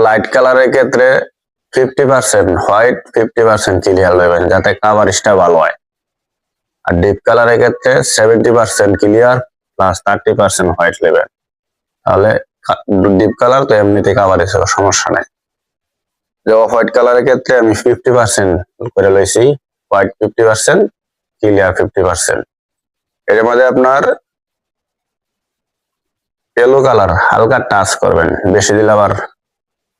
Light কালারের ক্ষেত্রে 50% white 50% clear নেবেন যাতে কাভারেজটা ভালো হয়। আর ডিপ কালারের ক্ষেত্রে 70% ক্লিয়ার প্লাস 30% হোয়াইট নেবেন, তাহলে ডিপ কালার তো এমনিতে কাভারেজ সমস্যা নেই। যে অফ হোয়াইট কালারের ক্ষেত্রে আমি 50% করে লইছি, হোয়াইট 50% ক্লিয়ার 50%। এর মধ্যে আপনার ইয়েলো কালার হালকা টাচ করবেন, বেশি দিলে আবার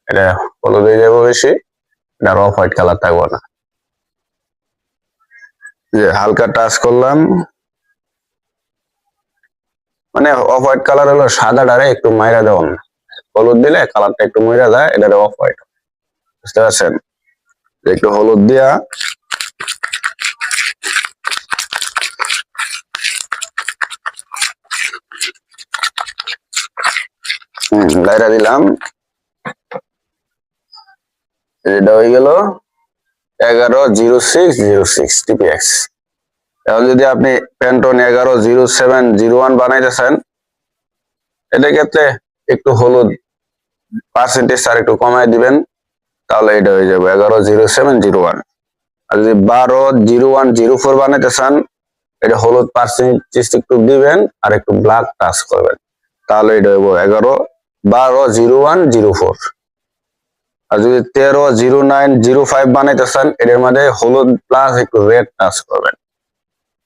এটা হলুদ হয়ে যাবে বেশি, এটা অফ হোয়াইট কালার থাকবো না। যে হালকা টাচ করলাম, মানে অফ হোয়াইট কালার হলো সাদাটারে একটু মাইরা দেওয়ান, হলুদ দিলে কালারটা একটু মইরা যায়, এটা অফ হোয়াইট, বুঝতে পারছেন? একটু হলুদ দিয়া লাইরা দিলাম, এটা হয়ে গেল 110606 টিপিএক্স। এখন যদি আপনি প্যান্টন 110701 বানাইতেছেন, এটার ক্ষেত্রে একটু হলুদ পার্সেন্টেজ আর একটু কমায় দিবেন, তাহলে এটা হয়ে যাবে 110701। আর যদি 120104 বানাইতে চান, এটা হলুদ পার্সেন্টেজ একটু দিবেন আর একটু ব্ল্যাক টাচ করবেন, তাহলে এটা হইব 120104। আর যদি 130905 বানাইতে চান, এটার মধ্যে হলুদ প্লাস একটু রেড টাচ করবেন,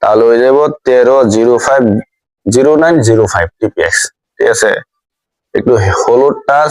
তাহলে হয়ে যাব 13050905 টিপিএক্স। ঠিক আছে, একটু হলুদ টাচ